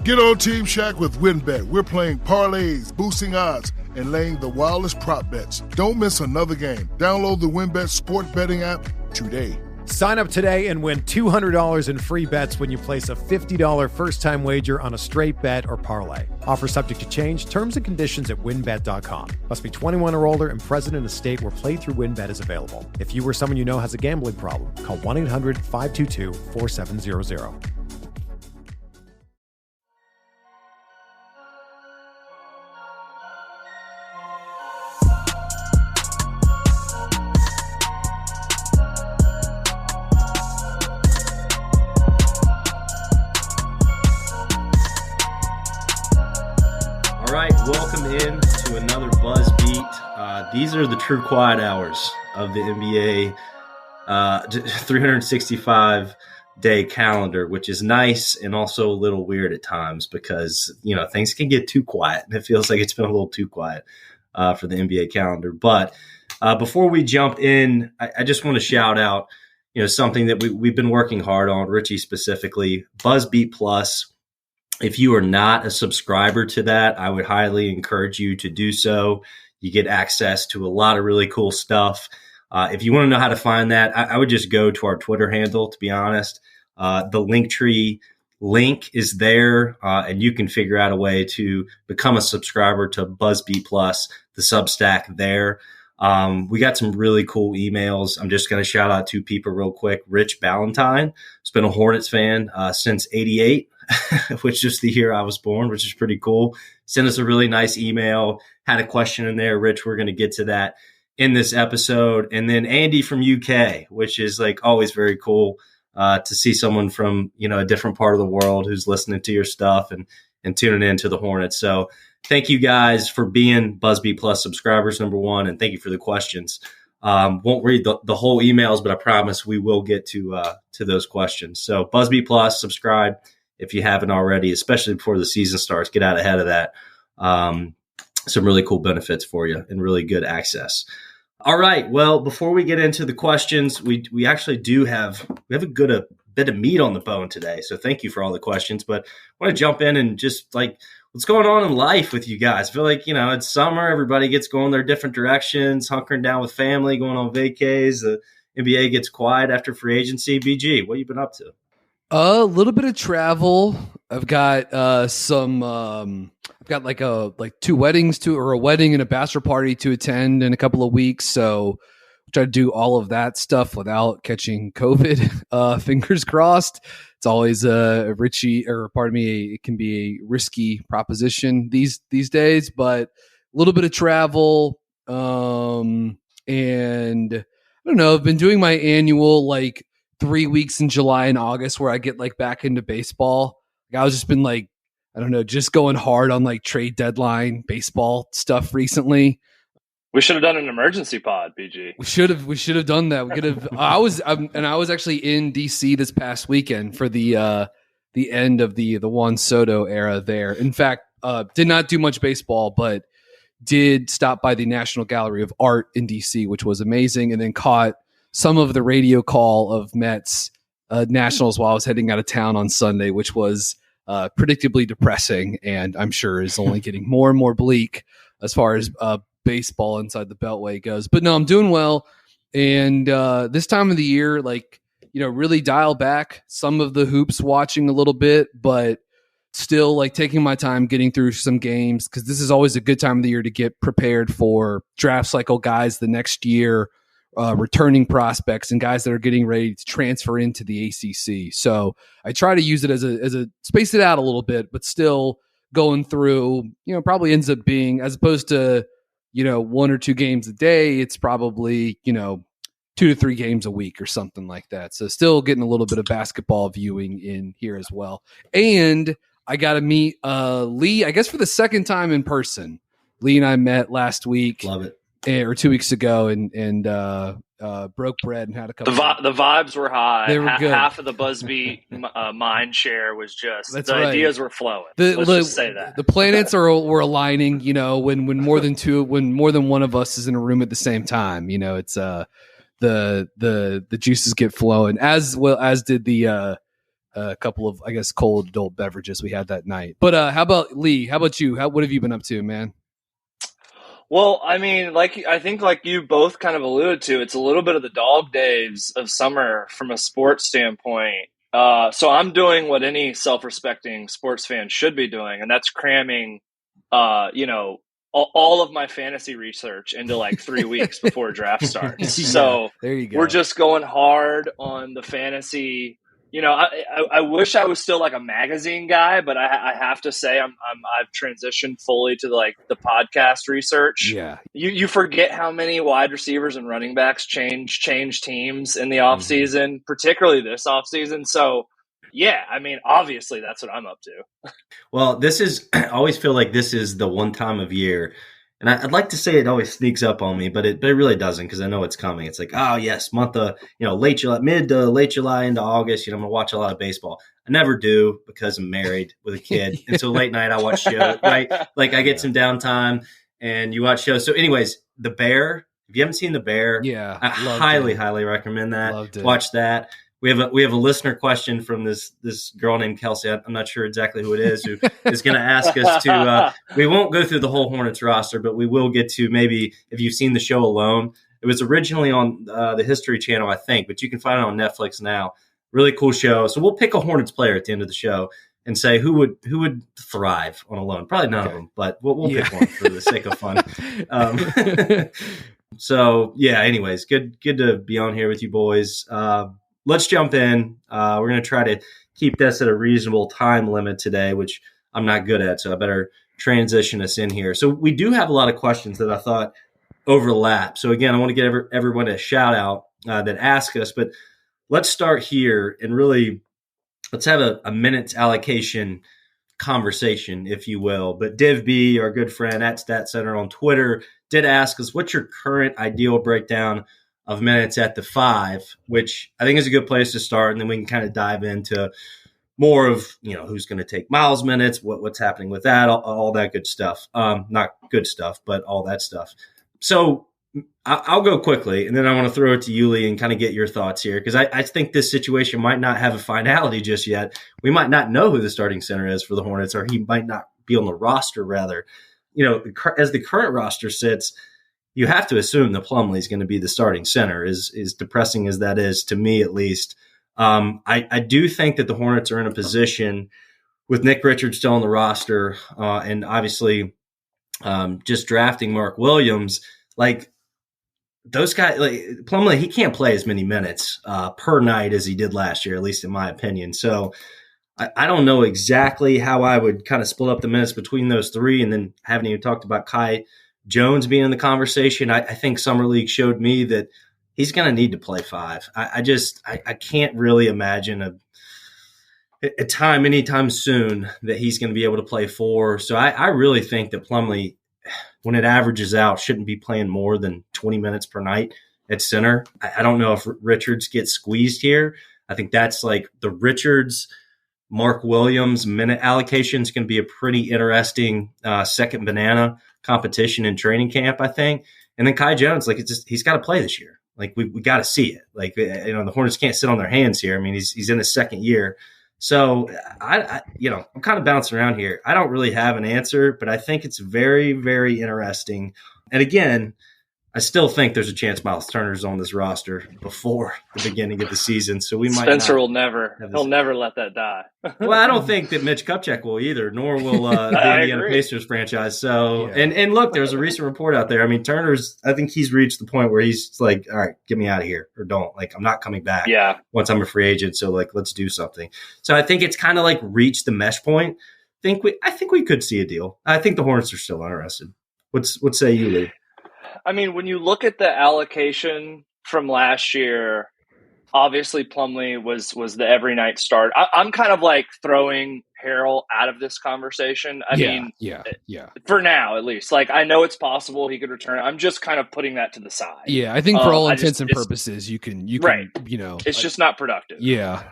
Get on Team Shaq with WinBet. We're playing parlays, boosting odds, and laying the wildest prop bets. Don't miss another game. Download the WinBet sport betting app today. Sign up today and win $200 in free bets when you place a $50 first-time wager on a straight bet or parlay. Offer subject to change. Terms and conditions at winbet.com. Must be 21 or older and present in a state where playthrough WinBet is available. If you or someone you know has a gambling problem, call 1-800-522-4700. Welcome in to another Buzz Beat. These are the true quiet hours of the NBA 365-day calendar, which is nice and also a little weird at times because, you know, things can get too quiet. And it feels like it's been a little too quiet for the NBA calendar. But before we jump in, I just want to shout out, you know, something that we've been working hard on, Richie specifically, Buzz Beat Plus. If you are not a subscriber to that, I would highly encourage you to do so. You get access to a lot of really cool stuff. If you want to know how to find that, I would just go to our Twitter handle, to be honest. The Linktree link is there, and you can figure out a way to become a subscriber to BuzzBeat Plus, the Substack there. We got some really cool emails. I'm just going to shout out two people real quick. Rich Ballantyne has been a Hornets fan since '88. Which is the year I was born, which is pretty cool. Sent us a really nice email, had a question in there. Rich, we're going to get to that in this episode. And then Andy from UK, which is like always very cool to see someone from, you know, a different part of the world who's listening to your stuff and tuning in to the Hornets. So thank you guys for being BuzzBeat Plus subscribers, number one, and thank you for the questions. Won't read the whole emails, but I promise we will get to those questions. So BuzzBeat Plus, subscribe if you haven't already, especially before the season starts. Get out ahead of that. Some really cool benefits for you and really good access. All right. Well, before we get into the questions, we actually have a bit of meat on the bone today. So thank you for all the questions. But I want to jump in and just like, what's going on in life with you guys? I feel like, you know, it's summer. Everybody gets going their different directions, hunkering down with family, going on vacays. The NBA gets quiet after free agency. BG, what have you been up to? A little bit of travel. I've got I've got like two weddings or a wedding and a bachelor party to attend in a couple of weeks. So try to do all of that stuff without catching COVID. Fingers crossed. It's always it can be a risky proposition these days, but a little bit of travel. And I don't know, I've been doing my annual 3 weeks in July and August where I get back into baseball. I was just been just going hard on trade deadline baseball stuff recently. We should have done an emergency pod, BG. We should have done that. We could have. I was actually in DC this past weekend for the end of the Juan Soto era there. In fact, did not do much baseball, but did stop by the National Gallery of Art in DC, which was amazing, and then caught some of the radio call of Mets Nationals while I was heading out of town on Sunday, which was predictably depressing, and I'm sure is only getting more and more bleak as far as baseball inside the Beltway goes. But no, I'm doing well, and this time of the year, really dial back some of the hoops watching a little bit, but still taking my time getting through some games, because this is always a good time of the year to get prepared for draft cycle guys the next year. Returning prospects and guys that are getting ready to transfer into the ACC. So I try to use it as a space it out a little bit, but still going through, probably ends up being, as opposed to, 1 or 2 games a day, it's probably, 2 to 3 games a week or something like that. So still getting a little bit of basketball viewing in here as well. And I got to meet Lee, I guess for the second time in person. Lee and I met last week. Love it. Or 2 weeks ago, and broke bread and had a couple. The vibes were high. They were good. Half of the BuzzBeat mind share was just That's the right. Ideas were flowing. Let's just say that the planets were aligning. When more than one of us is in a room at the same time. It's the juices get flowing, as well as did the a couple of, I guess, cold adult beverages we had that night. But how about Lee? How about you? What have you been up to, man? Well, I mean, I think like you both kind of alluded to, it's a little bit of the dog days of summer from a sports standpoint. So I'm doing what any self-respecting sports fan should be doing, and that's cramming, all of my fantasy research into like 3 weeks before draft starts. So there you go. we're just going hard on the fantasy. I wish I was still like a magazine guy, but I have to say I've transitioned fully to like the podcast research. Yeah. You forget how many wide receivers and running backs change teams in the offseason, particularly this offseason. So yeah, I mean, obviously that's what I'm up to. Well, I always feel like this is the one time of year, and I'd like to say it always sneaks up on me, but it really doesn't, because I know it's coming. It's like, oh yes, month of, late July, mid to late July into August, I'm going to watch a lot of baseball. I never do because I'm married with a kid. And so late night I watch shows, right? Like I get some downtime and you watch shows. So anyways, The Bear, if you haven't seen The Bear, I highly recommend that. Watch that. We have a listener question from this girl named Kelsey. I'm not sure exactly who it is, who is going to ask us to. We won't go through the whole Hornets roster, but we will get to maybe if you've seen the show Alone. It was originally on the History Channel, I think, but you can find it on Netflix now. Really cool show. So we'll pick a Hornets player at the end of the show and say who would thrive on Alone. Probably none of them, but we'll pick one for the sake of fun. So yeah. Anyways, good to be on here with you boys. Let's jump in. We're going to try to keep this at a reasonable time limit today, which I'm not good at, so I better transition us in here. So we do have a lot of questions that I thought overlap. So again, I want to give everyone a shout out that ask us, but let's start here and really let's have a minute's allocation conversation, if you will. But Div B, our good friend at Stat Center on Twitter, did ask us, what's your current ideal breakdown of minutes at the 5, which I think is a good place to start. And then we can kind of dive into more of, who's going to take Miles minutes, what's happening with that, all that good stuff. Not good stuff, but all that stuff. So I'll go quickly, and then I want to throw it to Yuli and kind of get your thoughts here, because I think this situation might not have a finality just yet. We might not know who the starting center is for the Hornets, or he might not be on the roster, rather. As the current roster sits, you have to assume that Plumlee is going to be the starting center, as depressing as that is to me, at least. I do think that the Hornets are in a position with Nick Richards still on the roster, and obviously just drafting Mark Williams. Like those guys, like Plumlee, he can't play as many minutes per night as he did last year, at least in my opinion. So I don't know exactly how I would kind of split up the minutes between those three, and then haven't even talked about Kai Jones being in the conversation. I think Summer League showed me that he's going to need to play 5. I can't really imagine a time anytime soon that he's going to be able to play 4. So I really think that Plumlee, when it averages out, shouldn't be playing more than 20 minutes per night at center. I don't know if Richards gets squeezed here. I think that's like the Richards, Mark Williams minute allocation is going to be a pretty interesting second banana competition in training camp, I think. And then Kai Jones, like he's got to play this year. Like we got to see it. Like the Hornets can't sit on their hands here. I mean, he's in his second year, so I'm kind of bouncing around here. I don't really have an answer, but I think it's very, very interesting. And again, I still think there's a chance Miles Turner's on this roster before the beginning of the season. So we might. Spencer will never. He'll never let that die. Well, I don't think that Mitch Kupchak will either, nor will the Indiana Pacers franchise. So, yeah. And look, there's a recent report out there. I mean, I think he's reached the point where he's like, all right, get me out of here, or don't. Like, I'm not coming back. Yeah. Once I'm a free agent, so like, let's do something. So I think it's kind of like reached the mesh point. I think we could see a deal. I think the Hornets are still interested. What say you, Lee? I mean, when you look at the allocation from last year, obviously Plumlee was the every night start. I'm kind of like throwing Harrell out of this conversation. I mean, for now at least. Like, I know it's possible he could return. I'm just kind of putting that to the side. Yeah, I think for all intents and purposes, you can, right. It's just not productive. Yeah.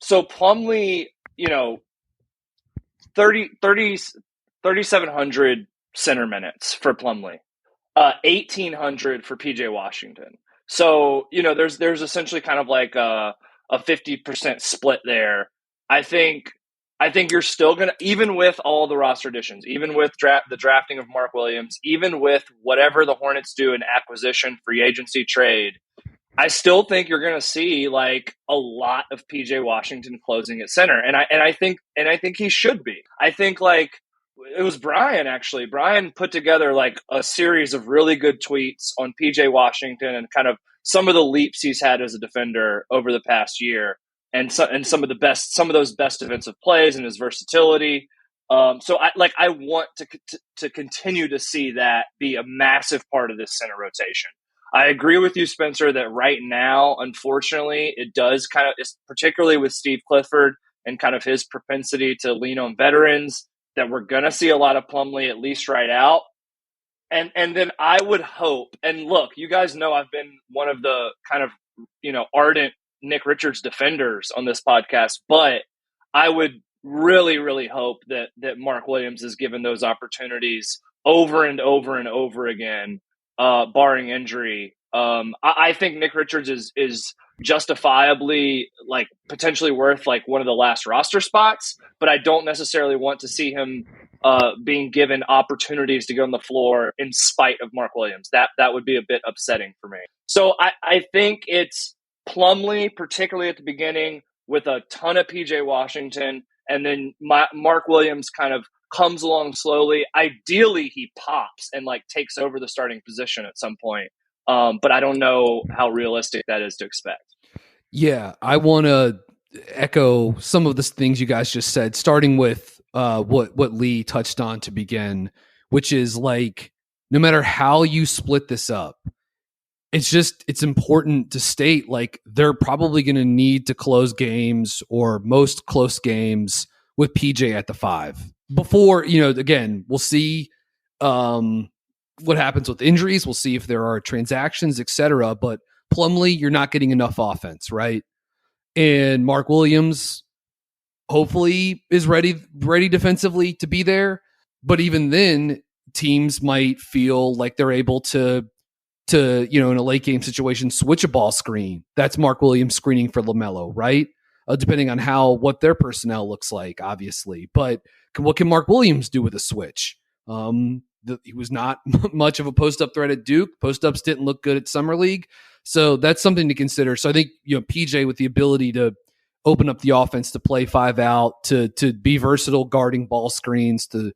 So Plumlee, 3,700 center minutes for Plumlee. 1,800 for PJ Washington. So, there's essentially kind of like a 50% split there. I think you're still going to, even with all the roster additions, even with the drafting of Mark Williams, even with whatever the Hornets do in acquisition, free agency, trade, I still think you're going to see like a lot of PJ Washington closing at center, and I think he should be. I think like it was Brian actually. Brian put together like a series of really good tweets on PJ Washington and kind of some of the leaps he's had as a defender over the past year, and some of those best defensive plays and his versatility. So I want to continue to see that be a massive part of this center rotation. I agree with you, Spencer, that right now, unfortunately, it does kind of, particularly with Steve Clifford and kind of his propensity to lean on veterans, that we're going to see a lot of Plumlee at least right out. And then I would hope, and look, you guys know I've been one of the kind of, ardent Nick Richards defenders on this podcast, but I would really, really hope that Mark Williams is given those opportunities over and over and over again. Barring injury. I think Nick Richards is justifiably like potentially worth like one of the last roster spots, but I don't necessarily want to see him being given opportunities to go on the floor in spite of Mark Williams. That would be a bit upsetting for me. So I think it's Plumlee, particularly at the beginning, with a ton of PJ Washington, and then Mark Williams kind of comes along slowly. Ideally, he pops and like takes over the starting position at some point. But I don't know how realistic that is to expect. Yeah, I want to echo some of the things you guys just said, starting with what Lee touched on to begin, which is like, no matter how you split this up, it's important to state like they're probably going to need to close games or most close games with PJ at the 5. Before, again, we'll see what happens with injuries. We'll see if there are transactions, etc. But Plumlee, you're not getting enough offense, right? And Mark Williams, hopefully, is ready defensively to be there. But even then, teams might feel like they're able to in a late game situation, switch a ball screen. That's Mark Williams screening for LaMelo, right? Depending on what their personnel looks like, obviously. But what can Mark Williams do with a switch? He was not much of a post-up threat at Duke. Post-ups didn't look good at Summer League. So that's something to consider. So I think, PJ with the ability to open up the offense, to play 5 out, to be versatile guarding ball screens, to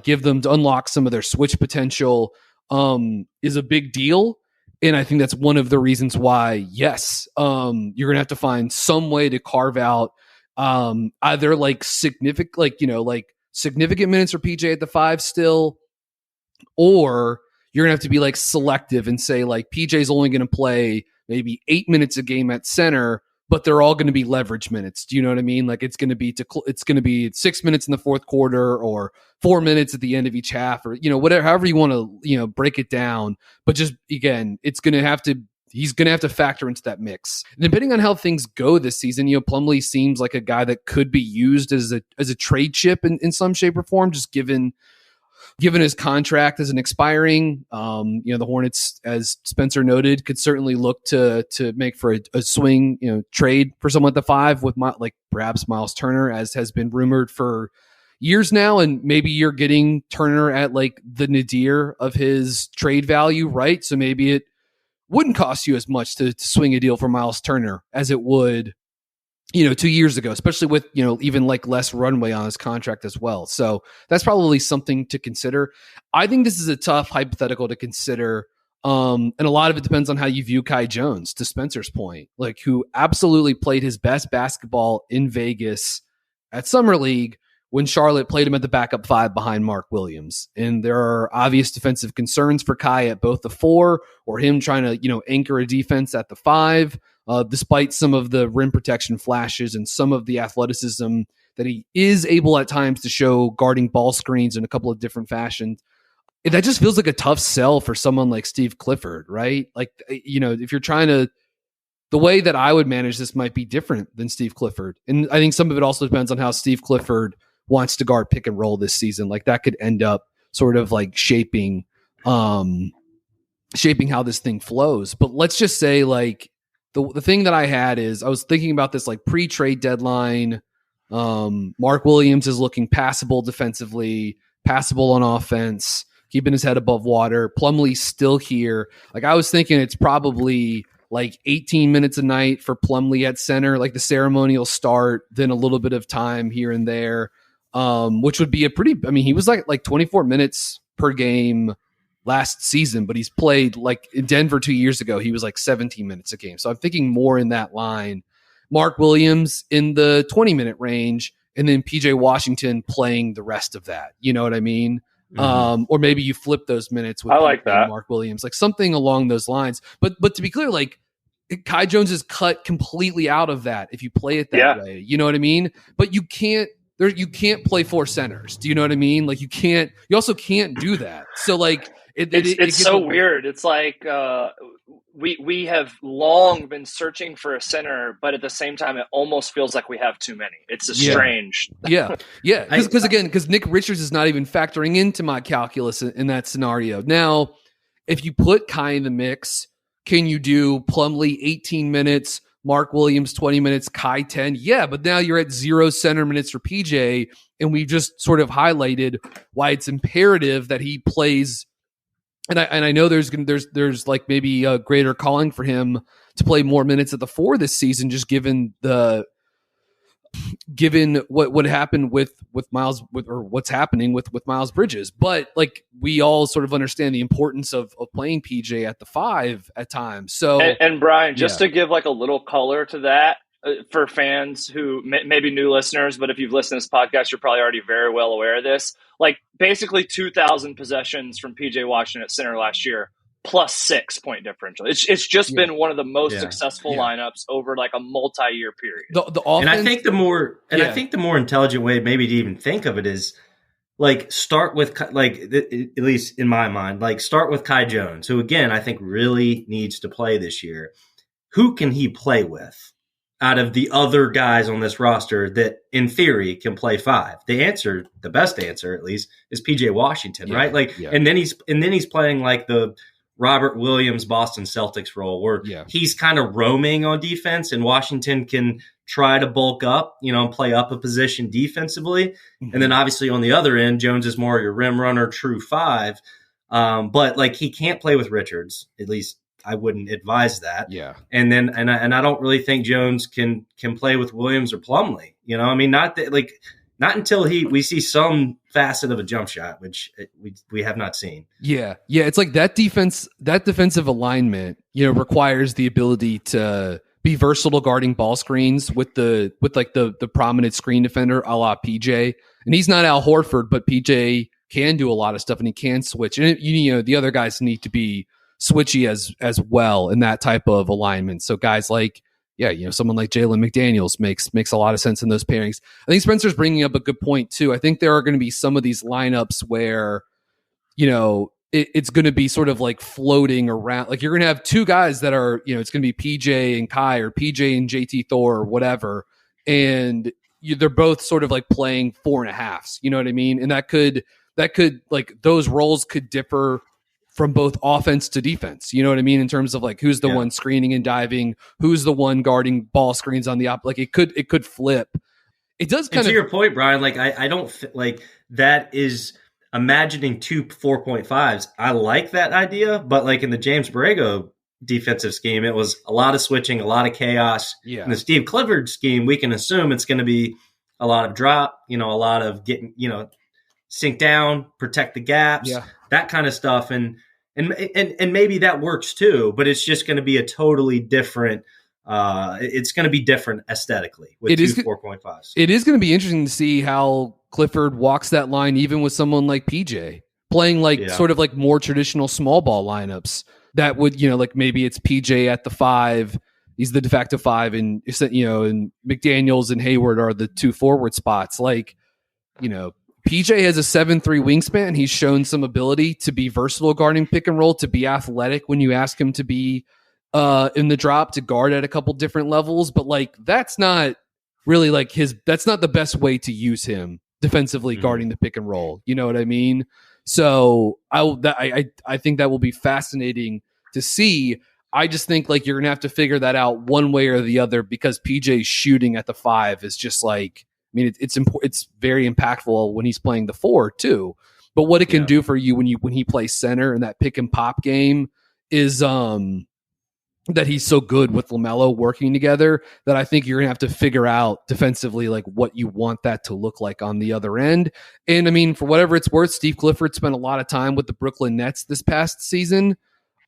give them to unlock some of their switch potential is a big deal. And I think that's one of the reasons why, yes, you're going to have to find some way to carve out either like significant minutes for PJ at the 5 still, or you're going to have to be like selective and say like PJ's only going to play maybe 8 minutes a game at center, but they're all going to be leverage minutes. Do you know what I mean? Like it's going to be 6 minutes in the fourth quarter or 4 minutes at the end of each half, or whatever, however you want to break it down. But just again, he's going to have to factor into that mix. And depending on how things go this season, Plumlee seems like a guy that could be used as a trade chip in some shape or form, just given his contract as an expiring. The Hornets, as Spencer noted, could certainly look to make for a swing, trade for someone at the 5 with perhaps Miles Turner, as has been rumored for years now. And maybe you're getting Turner at like the nadir of his trade value, right? So maybe it wouldn't cost you as much to swing a deal for Miles Turner as it would, 2 years ago, especially with, even like less runway on his contract as well. So that's probably something to consider. I think this is a tough hypothetical to consider. And a lot of it depends on how you view Kai Jones, to Spencer's point, like who absolutely played his best basketball in Vegas at Summer League when Charlotte played him at the backup 5 behind Mark Williams. And there are obvious defensive concerns for Kai at both the 4 or him trying to, anchor a defense at the 5. Despite some of the rim protection flashes and some of the athleticism that he is able at times to show guarding ball screens in a couple of different fashions, that just feels like a tough sell for someone like Steve Clifford, right? Like, if you're trying to, the way that I would manage this might be different than Steve Clifford. And I think some of it also depends on how Steve Clifford wants to guard pick and roll this season. Like that could end up sort of like shaping how this thing flows. But let's just say like, the thing that I had is I was thinking about this like pre-trade deadline Mark Williams is looking passable defensively, passable on offense, keeping his head above water. Plumlee's still here. Like, I was thinking it's probably like 18 minutes a night for Plumlee at center, like the ceremonial start, then a little bit of time here and there, which would be a pretty, I mean, he was like 24 minutes per game last season, but he's played like in Denver 2 years ago, he was like 17 minutes a game. So I'm thinking more in that line. Mark Williams in the 20-minute range, and then PJ Washington playing the rest of that. You know what I mean? Mm-hmm. Or maybe you flip those minutes with Mark Williams, like something along those lines. But to be clear, like Kai Jones is cut completely out of that if you play it that way. You know what I mean? But you can't play four centers. Do you know what I mean? Like you also can't do that. So like it's so weird. It's like we have long been searching for a center, but at the same time, it almost feels like we have too many. It's strange. Because Nick Richards is not even factoring into my calculus in that scenario. Now, if you put Kai in the mix, can you do Plumlee 18 minutes, Mark Williams 20 minutes, Kai 10? Yeah, but now you're at 0 center minutes for PJ, and we just sort of highlighted why it's imperative that he plays. And I know there's like maybe a greater calling for him to play more minutes at the 4 this season, just given what happened with Miles or what's happening with Miles Bridges. But like we all sort of understand the importance of playing PJ at the 5 at times. So and Brian, just to give like a little color to that for fans who maybe new listeners, but if you've listened to this podcast, you're probably already very well aware of this. Like basically 2,000 possessions from PJ Washington at center last year, plus 6 point differential. It's just been one of the most successful lineups over like a multi-year period. The offense, and I think the more intelligent way maybe to even think of it is like start with like at least in my mind, like start with Kai Jones, who again I think really needs to play this year. Who can he play with out of the other guys on this roster that in theory can play 5? The best answer at least is PJ Washington, right? Like, and then he's playing like the Robert Williams Boston Celtics role where he's kind of roaming on defense and Washington can try to bulk up, and play up a position defensively. Mm-hmm. And then obviously on the other end, Jones is more your rim runner, true 5. But like he can't play with Richards, at least I wouldn't advise that. Yeah. And then, and I don't really think Jones can play with Williams or Plumlee, I mean, not until we see some facet of a jump shot, which we have not seen. Yeah. It's like that defensive alignment, requires the ability to be versatile guarding ball screens with the prominent screen defender a la PJ. And he's not Al Horford, but PJ can do a lot of stuff and he can switch. And the other guys need to be switchy as well in that type of alignment. So guys like, someone like Jalen McDaniels makes a lot of sense in those pairings. I think Spencer's bringing up a good point too. I think there are going to be some of these lineups where, it's going to be sort of like floating around. Like you're going to have 2 guys that are, it's going to be PJ and Kai or PJ and JT Thor or whatever. And they're both sort of like playing 4.5s. You know what I mean? And that could like those roles could differ from both offense to defense, you know what I mean? In terms of like, who's the one screening and diving, who's the one guarding ball screens on the op, like it could flip. It does kind of, to your point, Brian, like I don't like that is imagining 2 4.5s. I like that idea, but like in the James Borrego defensive scheme, it was a lot of switching, a lot of chaos. Yeah. In the Steve Clifford scheme, we can assume it's going to be a lot of drop, a lot of getting, sink down, protect the gaps, that kind of stuff. And maybe that works too, but it's just going to be a totally different. It's going to be different aesthetically with 2 4.5s. It is going to be interesting to see how Clifford walks that line, even with someone like PJ playing sort of like more traditional small ball lineups. That would like maybe it's PJ at the 5. He's the de facto 5, and and McDaniels and Hayward are the 2 forward spots. Like PJ has a 7'3" wingspan. He's shown some ability to be versatile guarding pick and roll, to be athletic when you ask him to be in the drop, to guard at a couple different levels. But like that's not really like that's not the best way to use him defensively guarding the pick and roll. You know what I mean? So I think that will be fascinating to see. I just think like you're gonna have to figure that out one way or the other, because PJ's shooting at the 5 is just like mean, it's very impactful when he's playing the 4 too. But what it can do for you when he plays center in that pick and pop game is that he's so good with LaMelo working together that I think you're gonna have to figure out defensively like what you want that to look like on the other end. And I mean, for whatever it's worth, Steve Clifford spent a lot of time with the Brooklyn Nets this past season,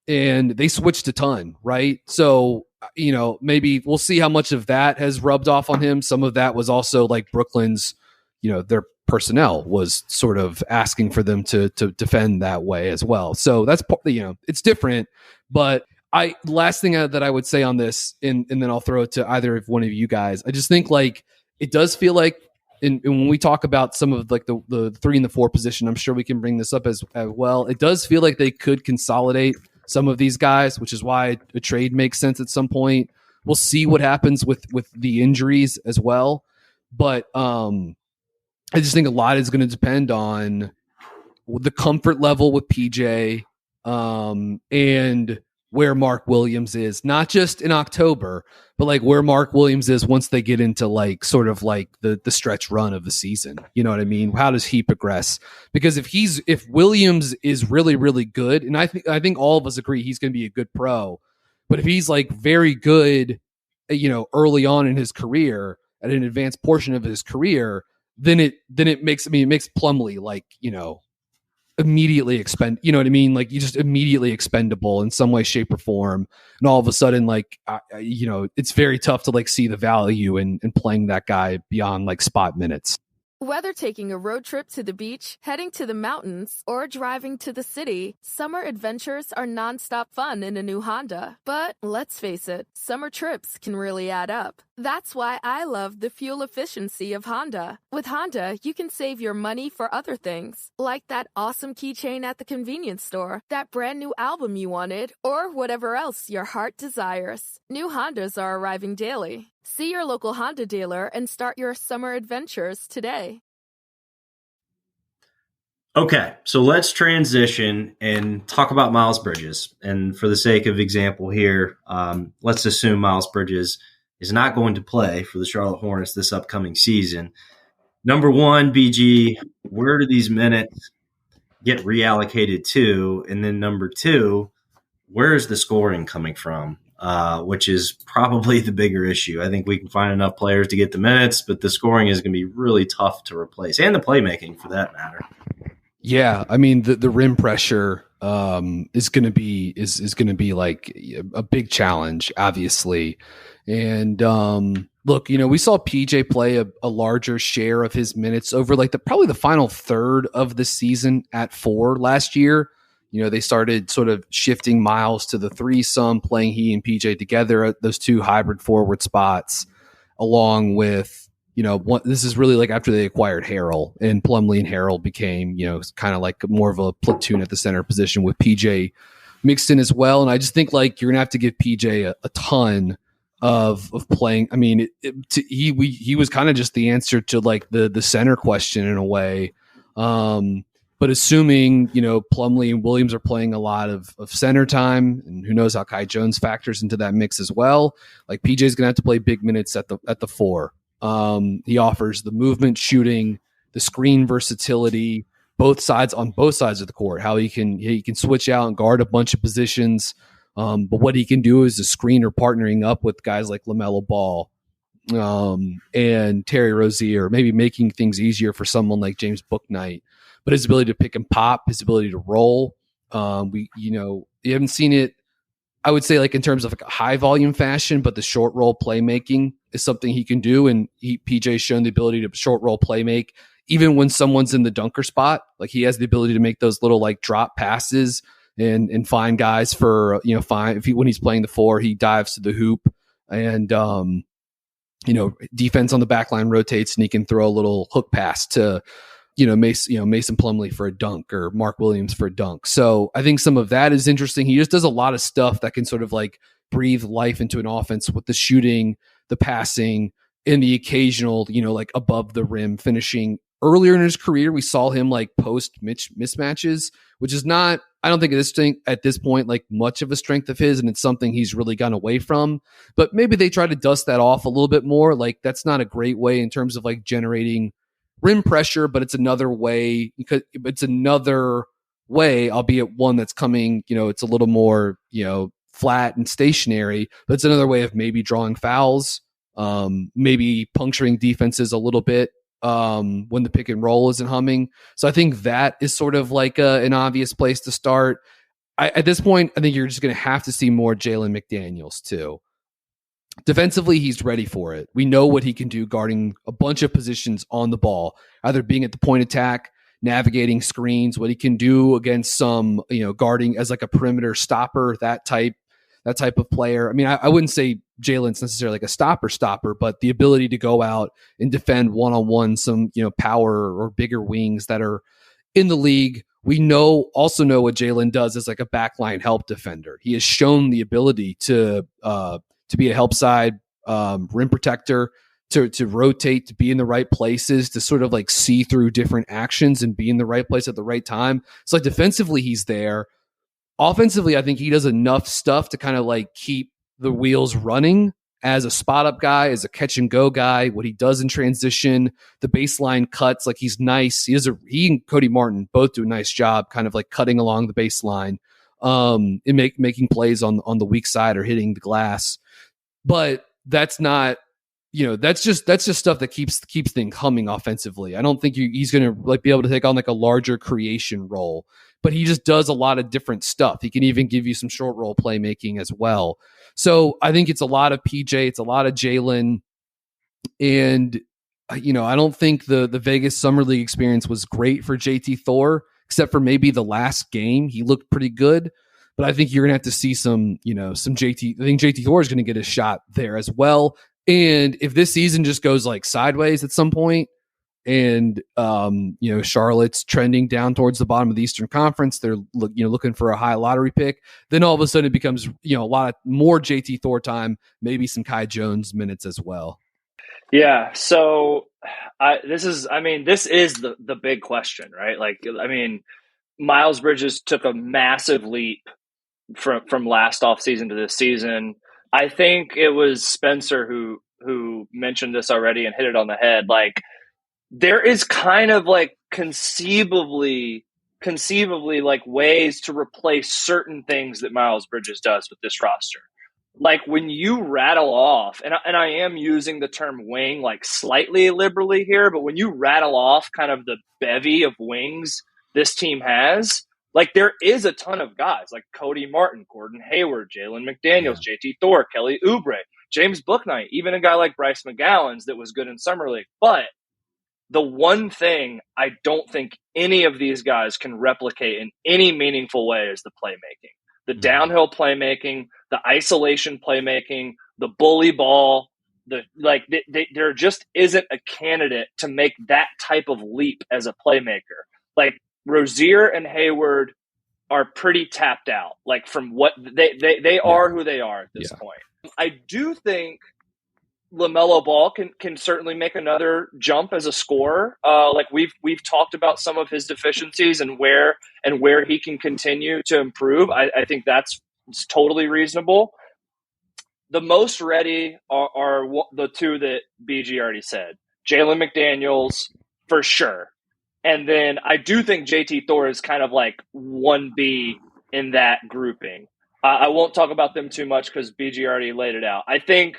and they switched a ton, right? So, maybe we'll see how much of that has rubbed off on him. Some of that was also like Brooklyn's, their personnel was sort of asking for them to defend that way as well. So that's, it's different. But last thing that I would say on this, and then I'll throw it to either of one of you guys. I just think like it does feel like, and when we talk about some of like the 3 and the 4 position, I'm sure we can bring this up as well. It does feel like they could consolidate some of these guys, which is why a trade makes sense at some point. We'll see what happens with the injuries as well. But I just think a lot is going to depend on the comfort level with PJ and where Mark Williams is, not just in October, but like where Mark Williams is once they get into like sort of like the stretch run of the season. You know what I mean? How does he progress? Because if Williams is really, really good, and I think all of us agree he's going to be a good pro, but if he's like very good, early on in his career, at an advanced portion of his career, then it makes Plumlee like, immediately like you just immediately expendable in some way, shape, or form, and all of a sudden like it's very tough to like see the value in playing that guy beyond like spot minutes. Whether taking a road trip to the beach, heading to the mountains, or driving to the city, summer adventures are nonstop fun in a new Honda. But let's face it, summer trips can really add up. That's why I love the fuel efficiency of Honda. With Honda, you can save your money for other things, like that awesome keychain at the convenience store, that brand new album you wanted, or whatever else your heart desires. New Hondas are arriving daily. See your local Honda dealer and start your summer adventures today. Okay, so let's transition and talk about Miles Bridges. And for the sake of example here, let's assume Miles Bridges is not going to play for the Charlotte Hornets this upcoming season. Number one, BG, where do these minutes get reallocated to? And then number two, where is the scoring coming from? Which is probably the bigger issue. I think we can find enough players to get the minutes, but the scoring is going to be really tough to replace, and the playmaking for that matter. Yeah, I mean the rim pressure is going to be like a big challenge, obviously. And look, we saw PJ play a larger share of his minutes over like probably the final third of the season at 4 last year. They started sort of shifting Miles to the 3 some, playing he and PJ together at those 2 hybrid forward spots, along with, this is really like after they acquired Harrell, and Plumlee and Harrell became, kind of like more of a platoon at the center position with PJ mixed in as well. And I just think like you're going to have to give PJ a ton of playing. I mean, he was kind of just the answer to like the center question in a way. But assuming, Plumlee and Williams are playing a lot of center time, and who knows how Kai Jones factors into that mix as well, like PJ's going to have to play big minutes at the 4. He offers the movement, shooting, the screen versatility, on both sides of the court, how he can switch out and guard a bunch of positions. But what he can do is a screener partnering up with guys like LaMelo Ball and Terry Rozier, maybe making things easier for someone like James Bouknight. But his ability to pick and pop, his ability to roll, you haven't seen it, I would say, like in terms of like a high volume fashion, but the short roll playmaking is something he can do. And PJ's shown the ability to short roll playmake, even when someone's in the dunker spot. Like he has the ability to make those little like drop passes and find guys for, when he's playing the 4, he dives to the hoop and, defense on the back line rotates and he can throw a little hook pass to, Mason Plumlee for a dunk or Mark Williams for a dunk. So I think some of that is interesting. He just does a lot of stuff that can sort of like breathe life into an offense with the shooting, the passing, and the occasional, like above the rim finishing. Earlier in his career, we saw him like post mismatches, which is not I don't think at this point, like much of a strength of his, and it's something he's really gone away from. But maybe they try to dust that off a little bit more. Like that's not a great way in terms of like generating rim pressure, but it's another way, because it's another way, albeit one that's coming, it's a little more, flat and stationary, but it's another way of maybe drawing fouls, maybe puncturing defenses a little bit when the pick and roll isn't humming. So I think that is sort of like an obvious place to start. At this point, I think you're just going to have to see more Jalen McDaniels too. Defensively, he's ready for it. We know what he can do guarding a bunch of positions on the ball, either being at the point attack, navigating screens, what he can do against some, guarding as like a perimeter stopper, that type of player. I mean, I wouldn't say Jalen's necessarily like a stopper, but the ability to go out and defend one-on-one some, power or bigger wings that are in the league. We also know what Jalen does as like a backline help defender. He has shown the ability to be a help side rim protector, to rotate, to be in the right places, to sort of like see through different actions and be in the right place at the right time. So like defensively, he's there. Offensively, I think he does enough stuff to kind of like keep the wheels running as a spot up guy, as a catch and go guy, what he does in transition, the baseline cuts, like he's nice. He and Cody Martin both do a nice job kind of like cutting along the baseline, and making plays on the weak side or hitting the glass. But that's not, that's just stuff that keeps things humming offensively. I don't think he's going to like be able to take on like a larger creation role, but he just does a lot of different stuff. He can even give you some short roll playmaking as well. So I think it's a lot of PJ, it's a lot of Jalen, and I don't think the Vegas Summer League experience was great for JT Thor, except for maybe the last game. He looked pretty good. But I think you're going to have to see some JT. I think JT Thor is going to get a shot there as well. And if this season just goes like sideways at some point, and Charlotte's trending down towards the bottom of the Eastern Conference, they're looking for a high lottery pick, then all of a sudden it becomes a lot more JT Thor time, maybe some Kai Jones minutes as well. Yeah. So this is the big question, right? Like, Miles Bridges took a massive leap from last offseason to this season. I think it was Spencer who mentioned this already and hit it on the head. Like, there is kind of like conceivably like ways to replace certain things that Miles Bridges does with this roster. Like when you rattle off, and I am using the term wing like slightly liberally here, but when you rattle off kind of the bevy of wings this team has, like there is a ton of guys like Cody Martin, Gordon Hayward, Jalen McDaniels, JT Thor, Kelly Oubre, James Bouknight, even a guy like Bryce McGowan's that was good in Summer League. But the one thing I don't think any of these guys can replicate in any meaningful way is the playmaking. The downhill playmaking, the isolation playmaking, the bully ball, there just isn't a candidate to make that type of leap as a playmaker. Like Rozier and Hayward are pretty tapped out. Like from what they are who they are at this point. I do think LaMelo Ball can certainly make another jump as a scorer. Like we've talked about some of his deficiencies and where he can continue to improve. I think it's totally reasonable. The most ready are the two that BG already said. Jalen McDaniels for sure. And then I do think JT Thor is kind of like 1B in that grouping. I won't talk about them too much because BG already laid it out. I think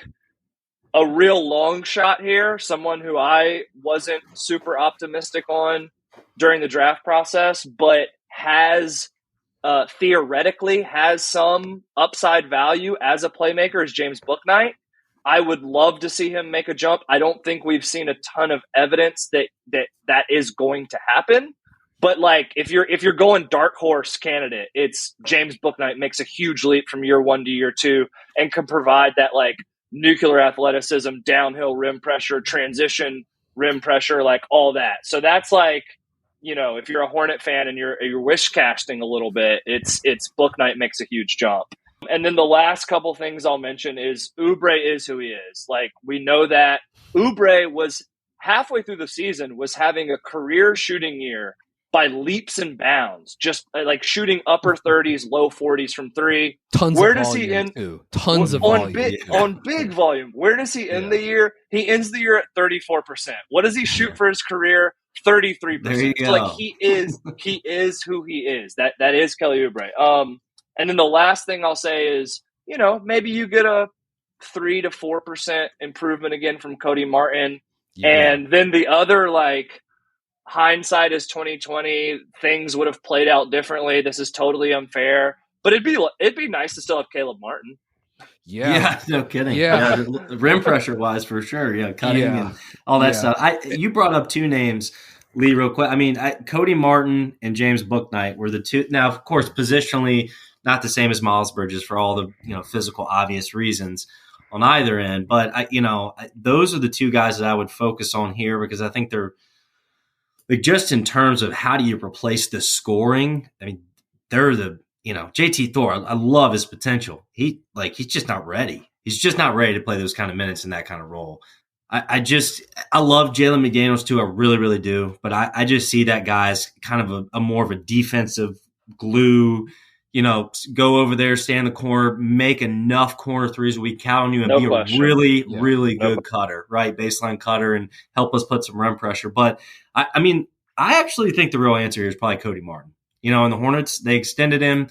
a real long shot here, someone who I wasn't super optimistic on during the draft process, but has theoretically has some upside value as a playmaker is James Bouknight. I would love to see him make a jump. I don't think we've seen a ton of evidence that is going to happen. But like if you're going dark horse candidate, it's James Bouknight makes a huge leap from year 1 to year 2 and can provide that like nuclear athleticism, downhill rim pressure, transition rim pressure, like all that. So that's like, if you're a Hornet fan and you're wish casting a little bit, it's Bouknight makes a huge jump. And then the last couple things I'll mention is Oubre is who he is. Like we know that Oubre was halfway through the season was having a career shooting year by leaps and bounds, just like shooting upper 30s, low 40s from three. Tons Where of does volume he end? too. Tons of on volume. on big volume. Where does he end the year? He ends the year at 34%. What does he shoot for his career? 33%. There you So like go. he is who he is. That is Kelly Oubre. And then the last thing I'll say is, maybe you get a 3 to 4% improvement again from Cody Martin. And then the other, like, hindsight is 2020. Things would have played out differently. This is totally unfair, but it'd be nice to still have Caleb Martin. Yeah, no kidding. Yeah. Rim pressure wise, for sure. Yeah, cutting and all that stuff. You brought up two names, Lee, real quick. I mean, Cody Martin and James Bouknight were the two. Now, of course, positionally, not the same as Miles Bridges for all the physical obvious reasons on either end. But those are the two guys that I would focus on here because I think they're like just in terms of how do you replace the scoring. I mean, they're the JT Thor. I love his potential. He's just not ready. He's just not ready to play those kind of minutes in that kind of role. I love Jalen McDaniels too. I really, really do. But I just see that guy as kind of a more of a defensive glue. Go over there, stand in the corner, make enough corner threes. We count on you and a really, really good cutter, right? Baseline cutter and help us put some rim pressure. But I mean, I actually think the real answer here is probably Cody Martin. In the Hornets, they extended him.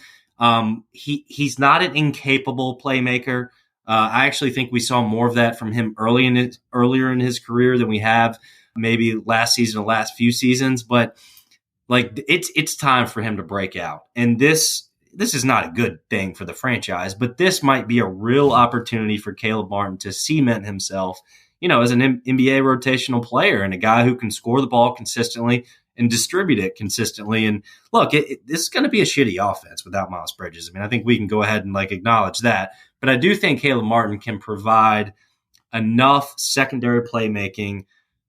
He's not an incapable playmaker. I actually think we saw more of that from him earlier in his career than we have maybe last season or last few seasons. But like it's time for him to break out. And this is not a good thing for the franchise, but this might be a real opportunity for Caleb Martin to cement himself, as an NBA rotational player and a guy who can score the ball consistently and distribute it consistently. And look, this is going to be a shitty offense without Miles Bridges. I mean, I think we can go ahead and acknowledge that. But I do think Caleb Martin can provide enough secondary playmaking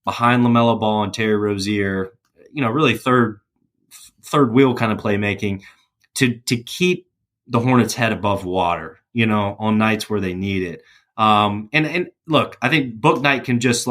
behind LaMelo Ball and Terry Rozier, really third wheel kind of playmaking to keep the Hornets' head above water, on nights where they need it. And look, I think Bouknight can just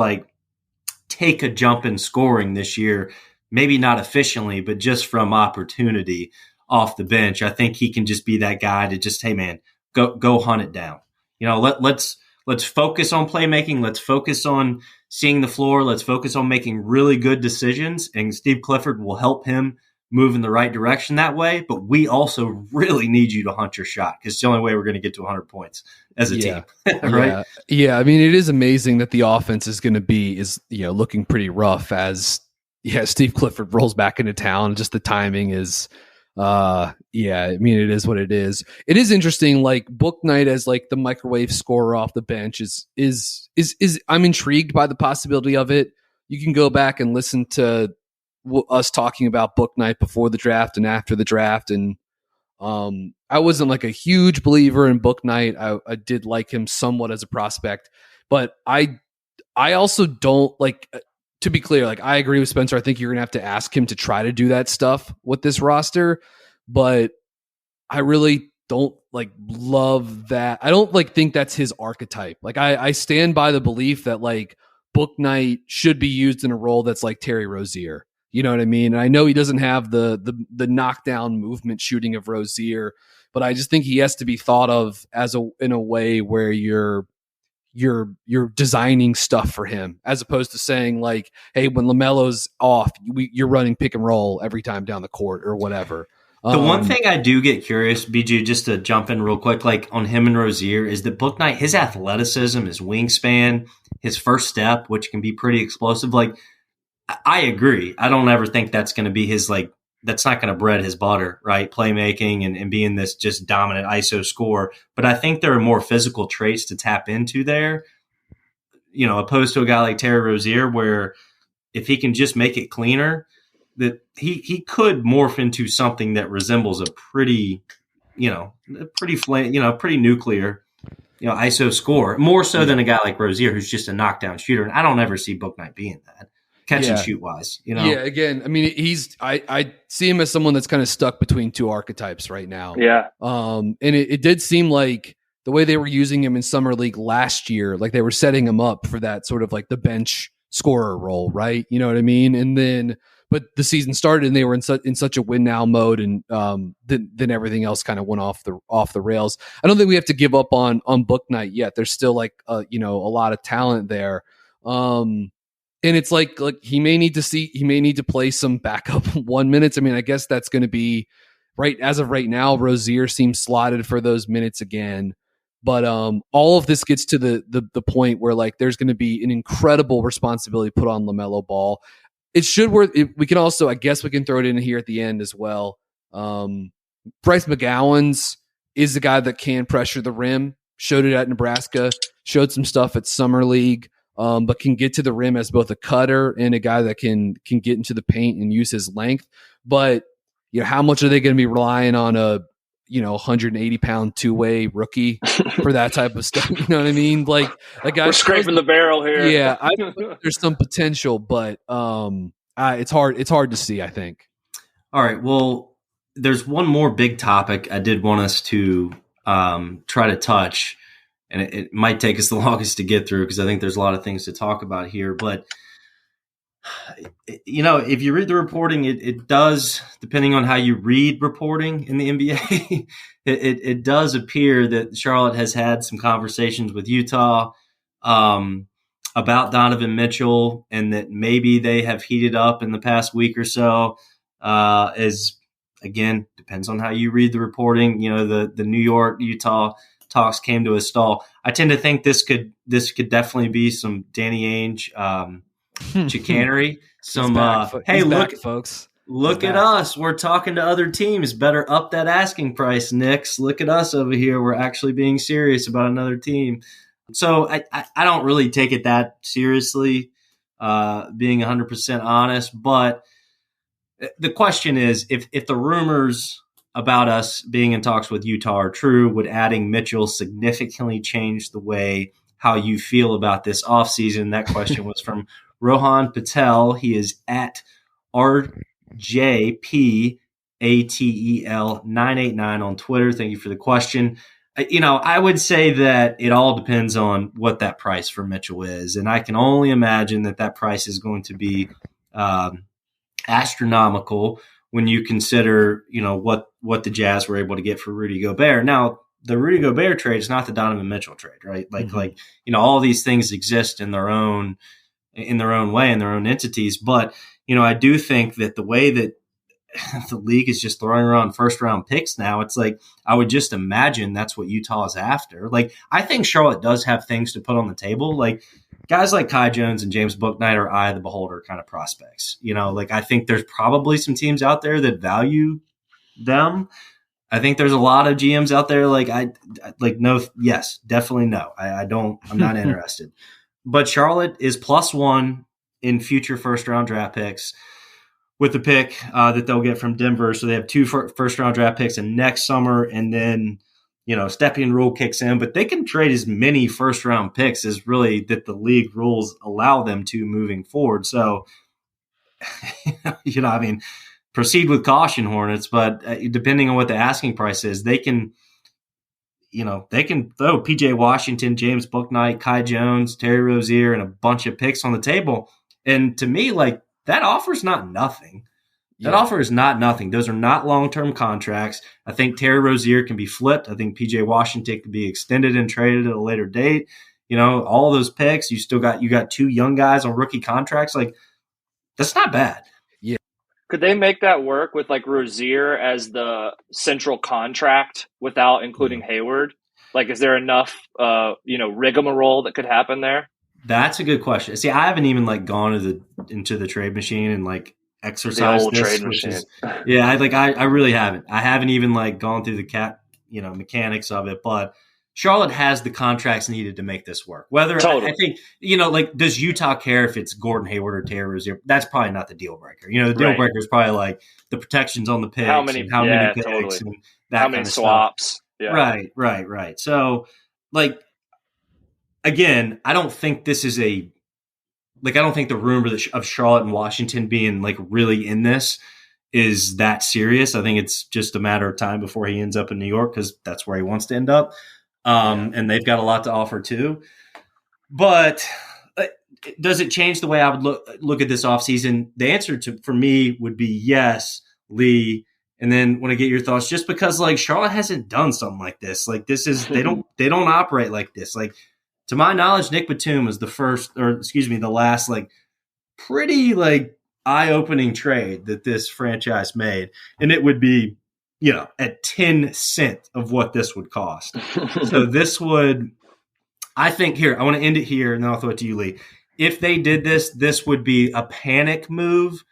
take a jump in scoring this year. Maybe not efficiently, but just from opportunity off the bench. I think he can just be that guy to just, hey man, go hunt it down. Let's focus on playmaking. Let's focus on seeing the floor. Let's focus on making really good decisions. And Steve Clifford will help him move in the right direction that way. But we also really need you to hunt your shot because it's the only way we're going to get to 100 points as a team. Right? Yeah. I mean, it is amazing that the offense is going to be looking pretty rough as Steve Clifford rolls back into town. Just the timing is, I mean, it is what it is. It is interesting, Bouknight as the microwave scorer off the bench is I'm intrigued by the possibility of it. You can go back and listen to us talking about Bouknight before the draft and after the draft. And I wasn't a huge believer in Bouknight. I did like him somewhat as a prospect, but I also don't to be clear, I agree with Spencer. I think you're going to have to ask him to try to do that stuff with this roster, but I really don't love that. I don't think that's his archetype. I stand by the belief that Bouknight should be used in a role that's like Terry Rozier. You know what I mean? And I know he doesn't have the knockdown movement shooting of Rozier, but I just think he has to be thought of in a way where you're designing stuff for him as opposed to saying hey, when LaMelo's off, you're running pick and roll every time down the court or whatever. The one thing I do get curious, BG, just to jump in real quick, on him and Rozier is that Bouknight, his athleticism, his wingspan, his first step, which can be pretty explosive. I agree. I don't ever think that's going to be his that's not going to bread his butter, right? Playmaking and being this just dominant ISO scorer. But I think there are more physical traits to tap into there, opposed to a guy like Terry Rozier, where if he can just make it cleaner, that he could morph into something that resembles a pretty nuclear, ISO scorer, more so than a guy like Rozier, who's just a knockdown shooter. And I don't ever see Bouknight being that. Catch and shoot wise, Yeah, again, I mean, I see him as someone that's kind of stuck between two archetypes right now. Yeah. And it did seem like the way they were using him in Summer League last year, they were setting him up for that sort of the bench scorer role, right? You know what I mean? And then but the season started and they were in such a win now mode, and then everything else kind of went off the rails. I don't think we have to give up on book night yet. There's still like a lot of talent there. And it's like he may need to play some backup 1 minutes. I mean, I guess that's going to be right as of right now. Rozier seems slotted for those minutes again. But all of this gets to the point where like there's going to be an incredible responsibility put on LaMelo Ball. It should work. We can also, I guess, we can throw it in here at the end as well. Bryce McGowan's is the guy that can pressure the rim. Showed it at Nebraska. Showed some stuff at Summer League. But can get to the rim as both a cutter and a guy that can get into the paint and use his length. But how much are they going to be relying on a 180-pound two-way rookie for that type of stuff? You know what I mean? Like a guy we're scraping the barrel here. Yeah, I think there's some potential, but it's hard to see, I think. All right. Well, there's one more big topic I did want us to try to touch, and it might take us the longest to get through because I think there's a lot of things to talk about here. But if you read the reporting, it does, depending on how you read reporting in the NBA, it does appear that Charlotte has had some conversations with Utah about Donovan Mitchell, and that maybe they have heated up in the past week or so. As again, depends on how you read the reporting. The New York Utah talks came to a stall. I tend to think this could definitely be some Danny Ainge chicanery. Some hey, look, folks, look at us. We're talking to other teams. Better up that asking price, Knicks. Look at us over here. We're actually being serious about another team. So I don't really take it that seriously, being 100% honest. But the question is, if the rumors about us being in talks with Utah are true, would adding Mitchell significantly change the way how you feel about this offseason? That question was from Rohan Patel. He is at RJPATEL989 on Twitter. Thank you for the question. I would say that it all depends on what that price for Mitchell is. And I can only imagine that price is going to be astronomical when you consider, what the Jazz were able to get for Rudy Gobert. Now, the Rudy Gobert trade is not the Donovan Mitchell trade, right? All these things exist in their own way, in their own entities. But, I do think that the way that the league is just throwing around first round picks now, it's like, I would just imagine that's what Utah is after. Like, I think Charlotte does have things to put on the table. Like, guys like Kai Jones and James Bouknight are eye of the beholder kind of prospects. I think there's probably some teams out there that value them. I think there's a lot of GMs out there. Yes, definitely no. I'm not interested. But Charlotte is +1 in future first-round draft picks with the pick that they'll get from Denver. So they have 2 first-round draft picks in next summer, and then, Stepien rule kicks in. But they can trade as many first-round picks as really that the league rules allow them to moving forward. So, proceed with caution, Hornets. But depending on what the asking price is, they can – they can throw PJ Washington, James Bouknight, Kai Jones, Terry Rozier, and a bunch of picks on the table. And to me, that offer's not nothing. That offer is not nothing. Those are not long-term contracts. I think Terry Rozier can be flipped. I think PJ Washington can be extended and traded at a later date. All those picks, you got 2 young guys on rookie contracts. That's not bad. Could they make that work with Rozier as the central contract without including Hayward? Is there enough, rigmarole that could happen there? That's a good question. See, I haven't even gone into the trade machine and exercised the old this. Trade machine. I really haven't. I haven't even gone through the mechanics of it. But Charlotte has the contracts needed to make this work. Whether I think, does Utah care if it's Gordon Hayward or Terry Rozier? That's probably not the deal breaker. The deal breaker is probably the protections on the picks, how many picks, totally. and that how kind many of swaps. Stuff. Yeah. Right. So, again, I don't think this is I don't think the rumor of Charlotte and Washington being really in this is that serious. I think it's just a matter of time before he ends up in New York because that's where he wants to end up. And they've got a lot to offer too. But does it change the way I would look at this offseason? The answer for me would be yes, Lee. And then when I get your thoughts, just because like Charlotte hasn't done something like this, like this is they don't operate like this. Like to my knowledge, Nick Batum was the last like pretty like eye-opening trade that this franchise made, and it would be at 10 cents of what this would cost. So this would, I think, here I want to end it here, and then I'll throw it to you, Lee. If they did this, this would be a panic move.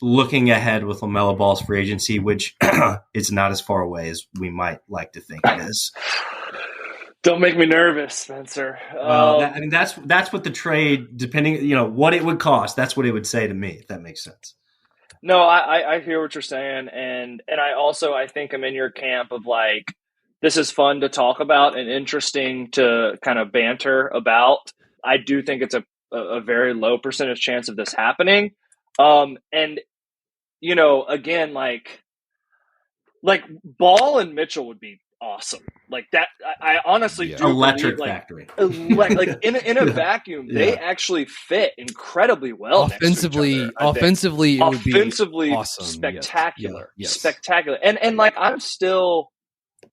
Looking ahead with LaMelo Ball's free agency, which it's not as far away as we might like to think it is. Don't make me nervous, Spencer. Well, that's what the trade, depending, what it would cost. That's what it would say to me, if that makes sense. No, I hear what you're saying, and I think I'm in your camp of like, this is fun to talk about and interesting to kind of banter about. I do think it's a very low percentage chance of this happening. And again, like Ball and Mitchell would be awesome. Like that, I honestly do. Electric believe, factory. Like in a vacuum, they actually fit incredibly well. Offensively, next to each other, offensively, it would be awesome. Spectacular, Yes. spectacular. And like I'm still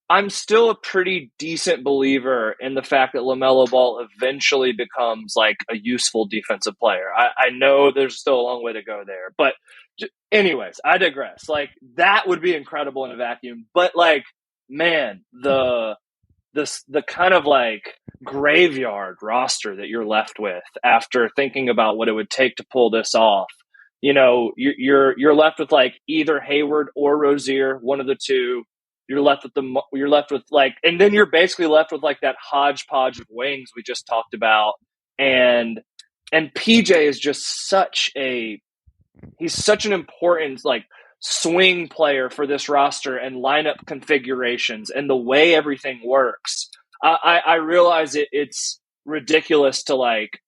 a pretty decent believer in the fact that LaMelo Ball eventually becomes like a useful defensive player. I know there's still a long way to go there, but anyways, I digress. Like that would be incredible in a vacuum, but like, man, the kind of like graveyard roster that you're left with after thinking about what it would take to pull this off, you're left with like either Hayward or Rozier, one of the two. You're left with like, and then you're basically left with like that hodgepodge of wings we just talked about. And PJ is just he's such an important like swing player for this roster and lineup configurations and the way everything works. I realize it's ridiculous to like,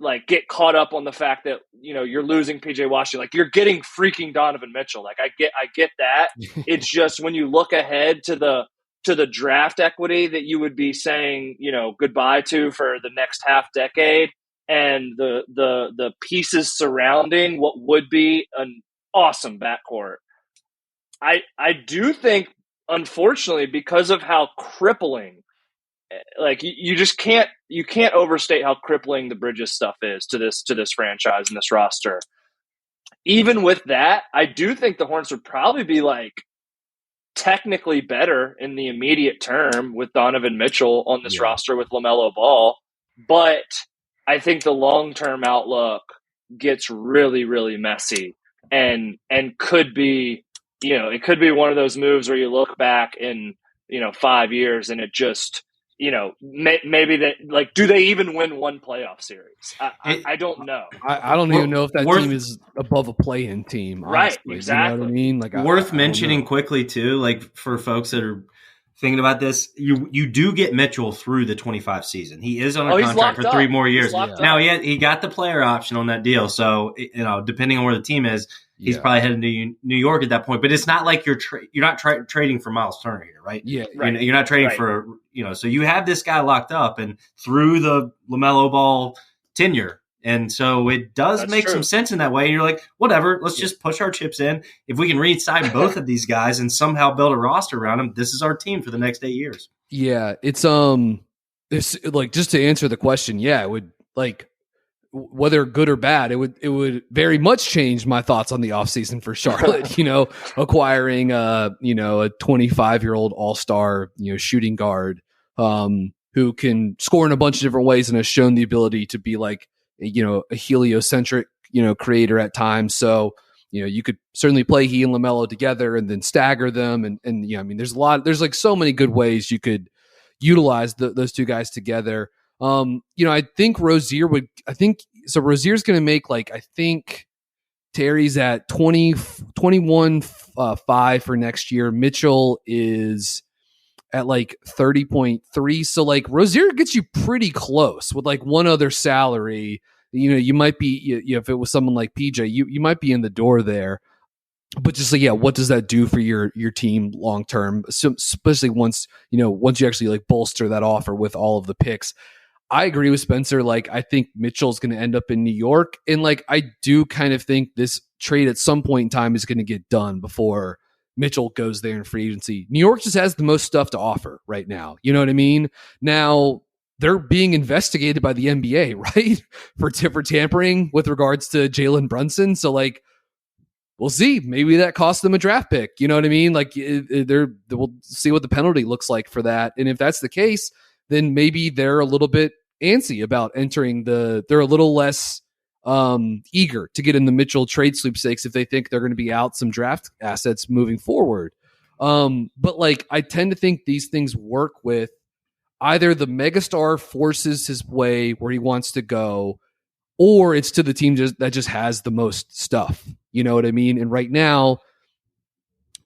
like get caught up on the fact that, you're losing PJ Washington, like you're getting freaking Donovan Mitchell. Like I get that. It's just when you look ahead to the draft equity that you would be saying, goodbye to for the next half decade, and the pieces surrounding what would be an awesome backcourt. I do think, unfortunately, because of how crippling, like you just can't overstate how crippling the Bridges stuff is to this franchise and this roster. Even with that, I do think the Hornets would probably be like technically better in the immediate term with Donovan Mitchell on this roster with LaMelo Ball, but I think the long-term outlook gets really, really messy and could be, it could be one of those moves where you look back in, 5 years and it just, maybe that, like, do they even win one playoff series? I don't know. I don't even know if that team is above a play-in team. Honestly. Right, exactly. You know what I mean? Like, worth mentioning quickly too, like for folks that are thinking about this, you do get Mitchell through the 25 season. He is on a contract for 3 more years. Now he got the player option on that deal, so depending on where the team is, he's probably heading to New York at that point. But it's not like you're not trading for Miles Turner here, right? Yeah, right. You're not trading for So you have this guy locked up and through the LaMelo Ball tenure, and so it does make some sense in that way. And you're like, whatever, let's just push our chips in. If we can re-sign both of these guys and somehow build a roster around them, this is our team for the next 8 years. Yeah, it's like, just to answer the question, it would, like, whether good or bad, it would very much change my thoughts on the offseason for Charlotte, acquiring a 25-year-old all-star, shooting guard, who can score in a bunch of different ways and has shown the ability to be like, a heliocentric, creator at times. So, you could certainly play he and LaMelo together and then stagger them. And I mean, there's like so many good ways you could utilize those two guys together. I think Rozier's going to make, like, I think Terry's at 21.5 for next year. Mitchell is at like 30.3. So like Rozier gets you pretty close with like one other salary. You might be, if it was someone like PJ, you might be in the door there. But just like, what does that do for your team long term? So, especially once you actually like bolster that offer with all of the picks. I agree with Spencer. Like, I think Mitchell's going to end up in New York. And like, I do kind of think this trade at some point in time is going to get done before Mitchell goes there in free agency. New York just has the most stuff to offer right now. You know what I mean? Now they're being investigated by the NBA, right? for tampering with regards to Jalen Brunson. So like, we'll see. Maybe that costs them a draft pick. You know what I mean? Like we'll see what the penalty looks like for that. And if that's the case, then maybe they're a little bit antsy about entering they're a little less eager to get in the Mitchell trade sweepstakes if they think they're going to be out some draft assets moving forward. But like, I tend to think these things work with either the megastar forces his way where he wants to go, or it's to the team that just has the most stuff. You know what I mean? And right now,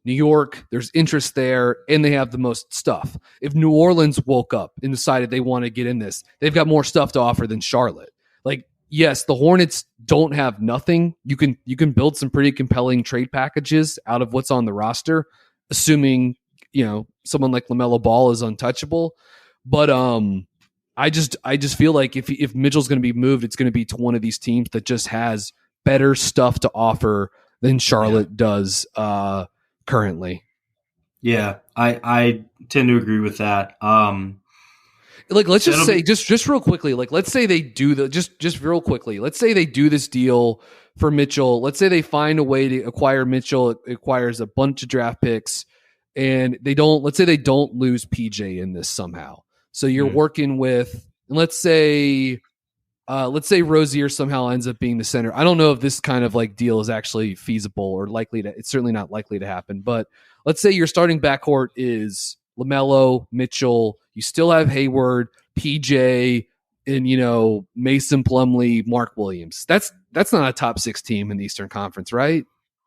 New York, there's interest there, and they have the most stuff. If New Orleans woke up and decided they want to get in this, they've got more stuff to offer than Charlotte. Like, yes, the Hornets don't have nothing. You can build some pretty compelling trade packages out of what's on the roster, assuming, you know, someone like LaMelo Ball is untouchable. But I just feel like if Mitchell's going to be moved, it's going to be to one of these teams that just has better stuff to offer than Charlotte does currently. Yeah, I tend to agree with that. Like, let's just say, just real quickly, like, let's say they do just real quickly, let's say they do this deal for Mitchell. Let's say they find a way to acquire Mitchell. It acquires a bunch of draft picks, and let's say they don't lose PJ in this somehow. So you're working with, and let's say Rozier somehow ends up being the center. I don't know if this kind of like deal is actually feasible or it's certainly not likely to happen, but let's say your starting backcourt is LaMelo, Mitchell. You still have Hayward, PJ, and, you know, Mason Plumlee, Mark Williams. That's not a top 6 team in the Eastern Conference, right?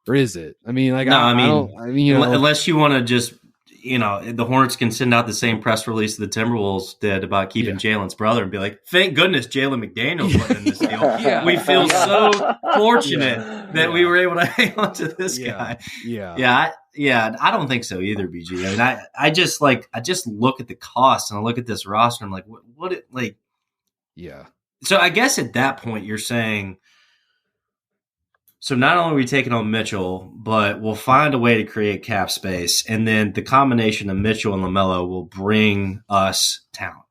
Or is it? I mean, like, no, unless you want to just, you know, the Hornets can send out the same press release the Timberwolves did about keeping Jalen's brother and be like, thank goodness Jalen McDaniels wasn't in this deal. We feel so fortunate that we were able to hang on to this guy. I don't think so either, BG. I mean, I just look at the cost and I look at this roster and I'm like, So I guess at that point you're saying, so not only are we taking on Mitchell, but we'll find a way to create cap space, and then the combination of Mitchell and LaMelo will bring us talent,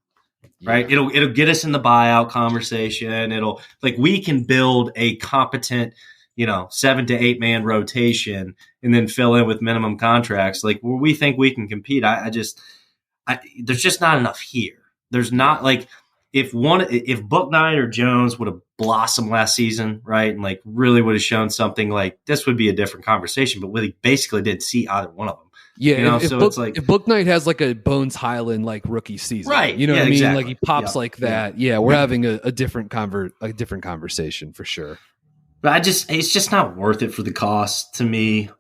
right? It'll get us in the buyout conversation. It'll, like, we can build a competent, you know, 7 to 8 man rotation and then fill in with minimum contracts. Like, where we think we can compete, there's just not enough here. There's not, like, if Bouknight or Jones would have blossomed last season, right, and like really would have shown something, like, this would be a different conversation. But we basically didn't see either one of them. Yeah, you know? It's like if Bouknight has like a Bones Highland like rookie season, right? You know what I mean? Exactly. Like, he pops like that. Yeah, we're having a different conversation for sure. But it's just not worth it for the cost to me.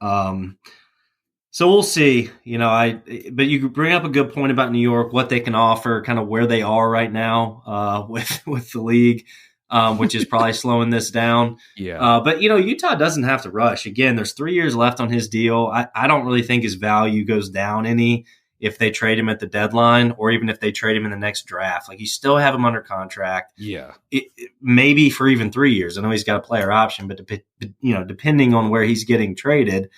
So we'll see, you know, but you bring up a good point about New York, what they can offer, kind of where they are right now with the league, which is probably slowing this down. Yeah. But, you know, Utah doesn't have to rush. Again, there's 3 years left on his deal. I don't really think his value goes down any if they trade him at the deadline, or even if they trade him in the next draft. Like, you still have him under contract. Yeah. Maybe for even 3 years. I know he's got a player option, but, you know, depending on where he's getting traded,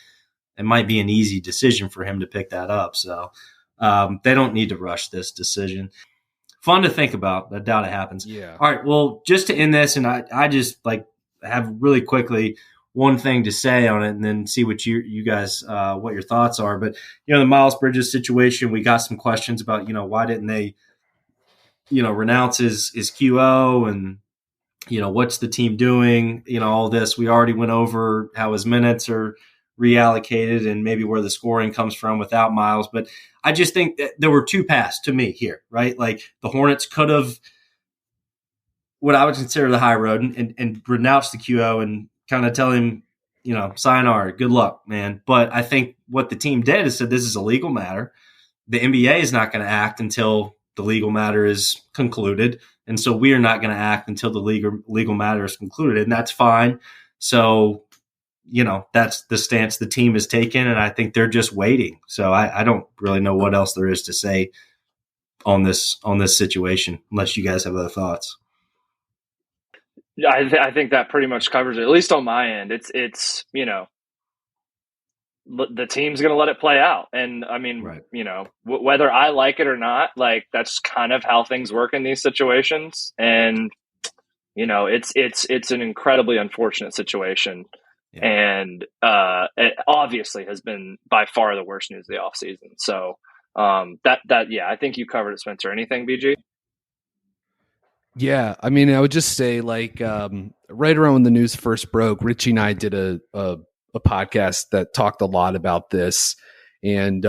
it might be an easy decision for him to pick that up. So they don't need to rush this decision. Fun to think about. I doubt it happens. Yeah. All right. Well, just to end this, and I just like have really quickly one thing to say on it, and then see what you guys what your thoughts are. But, you know, the Miles Bridges situation, we got some questions about, you know, why didn't they, you know, renounce his QO, and, you know, what's the team doing? You know, all this. We already went over how his minutes are reallocated and maybe where the scoring comes from without Miles. But I just think that there were two paths to me here, right? Like, the Hornets could have what I would consider the high road and renounce the QO and kind of tell him, you know, sayonara, good luck, man. But I think what the team did is said, this is a legal matter. The NBA is not going to act until the legal matter is concluded. And so we are not going to act until the legal matter is concluded. And that's fine. So, you know, that's the stance the team has taken, and I think they're just waiting. So I don't really know what else there is to say on this situation, unless you guys have other thoughts. I think that pretty much covers it, at least on my end. It's the team's going to let it play out. And I mean, Right. Whether I like it or not, like that's kind of how things work in these situations. And, it's an incredibly unfortunate situation. Yeah. And it obviously has been by far the worst news of the offseason. So I think you covered it, Spencer. Anything, BG? Yeah, I mean, I would just say right around when the news first broke, Richie and I did a podcast that talked a lot about this, and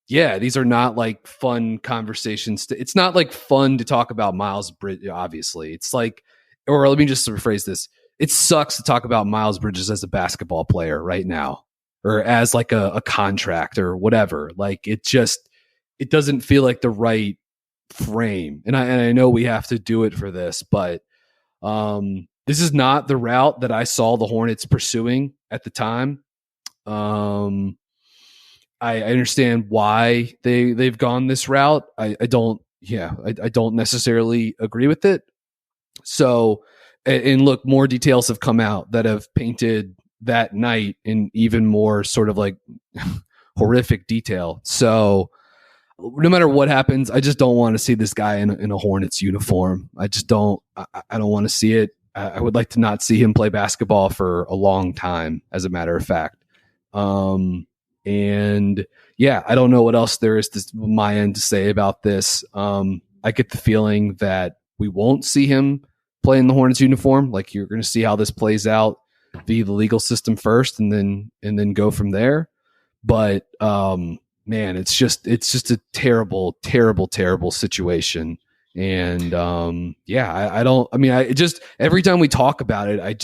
these are not like fun conversations. It's not like fun to talk about Miles Bridges. Obviously, it's like, or let me just rephrase this: it sucks to talk about Miles Bridges as a basketball player right now, or as like a contract or whatever. Like it doesn't feel like the right frame, and I know we have to do it for this, but this is not the route that I saw the Hornets pursuing at the time. I understand why they've gone this route. I don't necessarily agree with it. So, and look, more details have come out that have painted that night in even more sort of like horrific detail. So, no matter what happens, I just don't want to see this guy in a Hornets uniform. I just don't. I don't want to see it. I would like to not see him play basketball for a long time, as a matter of fact. And yeah, I don't know what else there is on my end to say about this. I get the feeling that we won't see him play in the Hornets uniform. Like, you're going to see how this plays out via the legal system first, and then go from there. But man, it's just a terrible, terrible, terrible situation. And I just every time we talk about it, I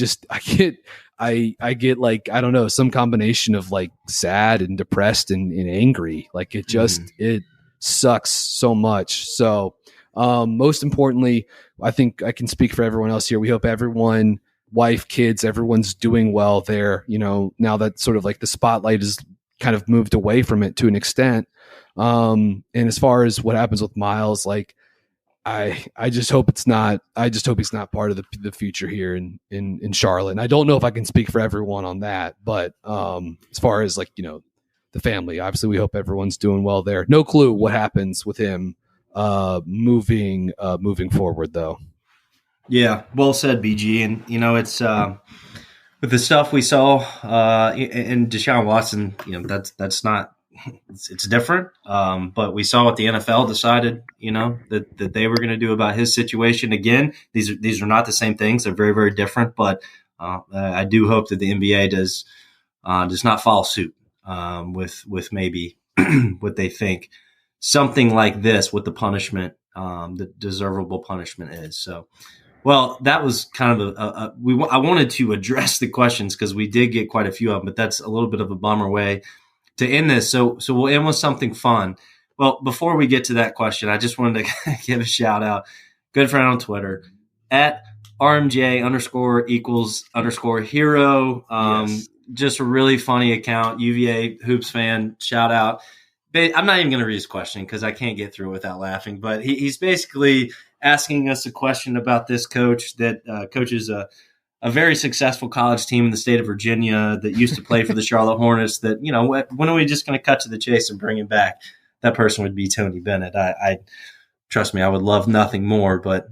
get like, I don't know, some combination of like sad and depressed and angry. Like it just it sucks so much. So most importantly, I think I can speak for everyone else here. We hope everyone, wife, kids, everyone's doing well there. Now that sort of like the spotlight is kind of moved away from it to an extent. And as far as what happens with Miles, like I just hope he's not part of the future here in Charlotte. And I don't know if I can speak for everyone on that, but as far as like, the family, obviously we hope everyone's doing well there. No clue what happens with him moving forward though. Yeah, well said, BG. And it's with the stuff we saw in Deshaun Watson, that's not, it's different. But we saw what the NFL decided, that they were going to do about his situation. Again, these are not the same things. They're very, very different. But I do hope that the NBA does not follow suit with maybe what they think something like this, what the punishment, the deservable punishment is. So. Well, that was kind of I wanted to address the questions because we did get quite a few of them, but that's a little bit of a bummer way to end this. So we'll end with something fun. Well, before we get to that question, I just wanted to give a shout out. Good friend on Twitter at RMJ_equals_hero. Yes. Just a really funny account. UVA hoops fan. Shout out. I'm not even going to read his question because I can't get through it without laughing. But he's basically asking us a question about this coach that coaches a very successful college team in the state of Virginia that used to play for the Charlotte Hornets. That, when are we just going to cut to the chase and bring him back? That person would be Tony Bennett. I trust me, I would love nothing more. But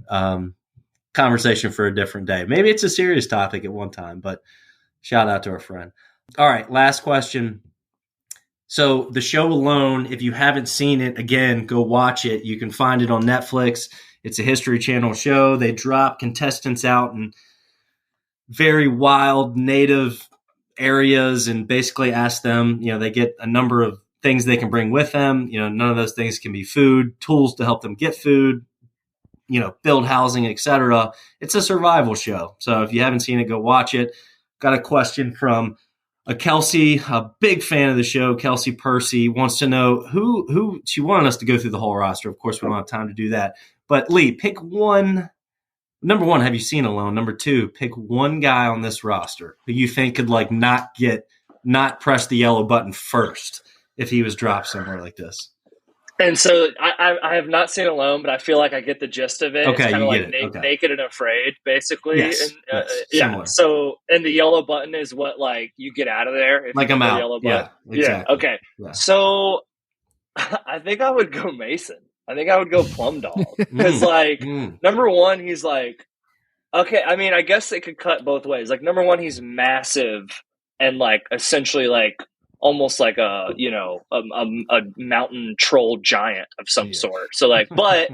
conversation for a different day. Maybe it's a serious topic at one time. But shout out to our friend. All right, last question. So the show Alone, if you haven't seen it, again, go watch it. You can find it on Netflix. It's a History Channel show. They drop contestants out in very wild native areas and basically ask them, they get a number of things they can bring with them. None of those things can be food, tools to help them get food, build housing, etc. It's a survival show. So if you haven't seen it, go watch it. Got a question from Kelsey, a big fan of the show. Kelsey Percy wants to know who she wanted us to go through the whole roster. Of course, we don't have time to do that. But Lee, pick one. Number one, have you seen Alone? Number two, pick one guy on this roster who you think could not press the yellow button first if he was dropped somewhere like this. And so I have not seen Alone, but I feel like I get the gist of it. Okay, It's kind of you like get it. Okay. Naked and Afraid, basically. Yes, And, yes, yeah. So, and the yellow button is what, like, you get out of there. If like you I'm put out. Yellow Yeah, button. exactly. Yeah. Okay. Yeah. So I think I would go Mason. I think I would go Plum Dog. Because, like, number one, he's like, okay, I mean, I guess it could cut both ways. Like, number one, he's massive and, like, essentially, like, almost like a mountain troll giant of some sort. So, like, but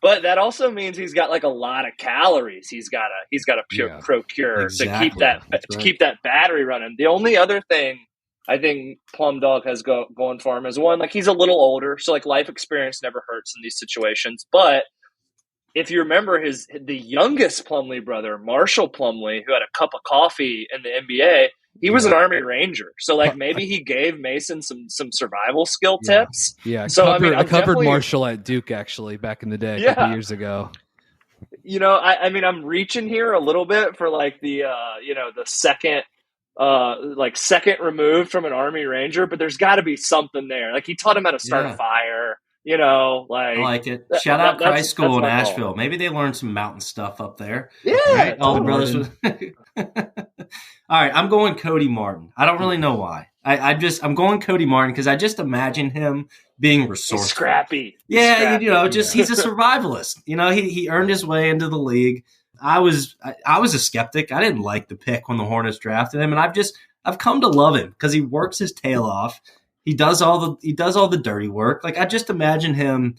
that also means he's got, like, a lot of calories he's got to procure to keep that battery running. The only other thing I think Plum Dog has going for him is, one, like, he's a little older, so, like, life experience never hurts in these situations. But if you remember the youngest Plumlee brother, Marshall Plumlee, who had a cup of coffee in the NBA, he was an Army Ranger. So, like, maybe he gave Mason some survival skill tips. Yeah. So I covered Marshall at Duke, actually, back in the day, a couple years ago. You know, I mean, I'm reaching here a little bit for, like, the second removed from an Army Ranger, but there's got to be something there. Like, he taught him how to start a fire. You know, like, I like it. Shout out Christ School in Asheville. Goal. Maybe they learned some mountain stuff up there. Yeah, right? All the brothers. All right, I'm going Cody Martin. I don't really know why. I'm going Cody Martin because I just imagine him being resourceful, he's scrappy. Yeah, scrappy. You know, he's a survivalist. You know, he earned his way into the league. I was a skeptic. I didn't like the pick when the Hornets drafted him, and I've come to love him because he works his tail off. He does all the dirty work. Like, I just imagine him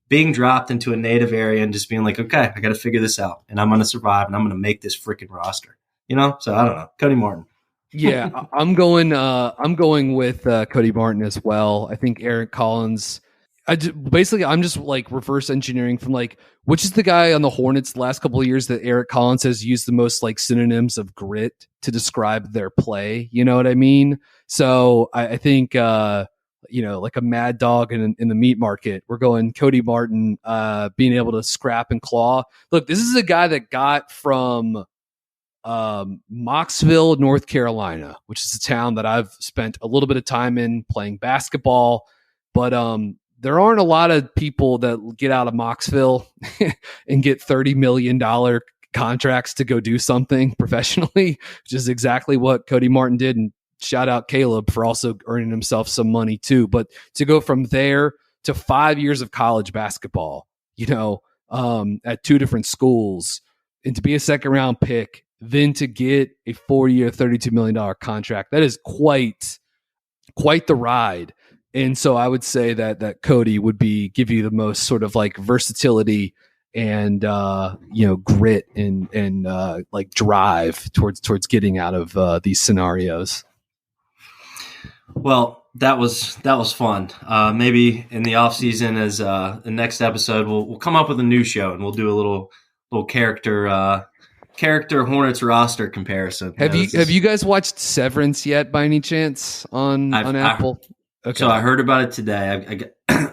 being dropped into a native area and just being like, okay, I got to figure this out, and I'm going to survive, and I'm going to make this freaking roster. You know, so I don't know, Cody Martin. Yeah, I'm going with Cody Martin as well. I think Eric Collins. I'm just like reverse engineering from, like, which is the guy on the Hornets the last couple of years that Eric Collins has used the most, like, synonyms of grit to describe their play. You know what I mean? So I think, like a mad dog in the meat market, we're going Cody Martin, being able to scrap and claw. Look, this is a guy that got from Mocksville, North Carolina, which is a town that I've spent a little bit of time in playing basketball, but there aren't a lot of people that get out of Mocksville and get $30 million contracts to go do something professionally, which is exactly what Cody Martin did. And shout out Caleb for also earning himself some money too. But to go from there to 5 years of college basketball, at two different schools, and to be a second round pick, then to get a 4-year, $32 million contract, that is quite the ride. And so I would say that Cody would give you the most sort of, like, versatility and grit and like drive towards getting out of these scenarios. Well, that was fun. Maybe in the off season, as the next episode, we'll come up with a new show and we'll do a little character Hornets roster comparison. Have you guys watched Severance yet, by any chance, on Apple? Okay. So I heard about it today. I got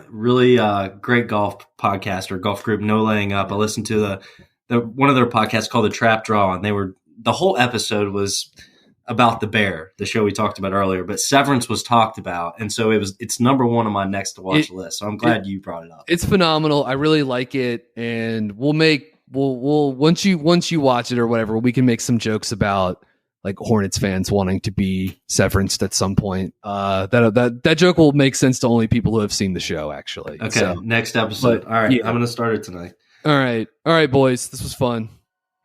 really great golf podcast or golf group, No Laying Up. I listened to the one of their podcasts called The Trap Draw, and the whole episode was about The Bear, the show we talked about earlier. But Severance was talked about, and so it's number one on my next to watch list. So I'm glad you brought it up. It's phenomenal. I really like it, and we'll once you watch it or whatever, we can make some jokes about, like, Hornets fans wanting to be Severanced at some point. That joke will make sense to only people who have seen the show, actually. Okay, so, next episode. All right, yeah. I'm going to start it tonight. All right, boys. This was fun.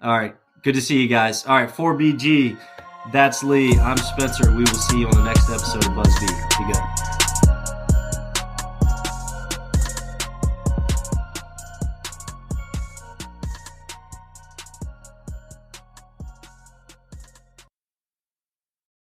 All right, good to see you guys. All right, 4BG, that's Lee. I'm Spencer. We will see you on the next episode of BuzzFeed. Be good.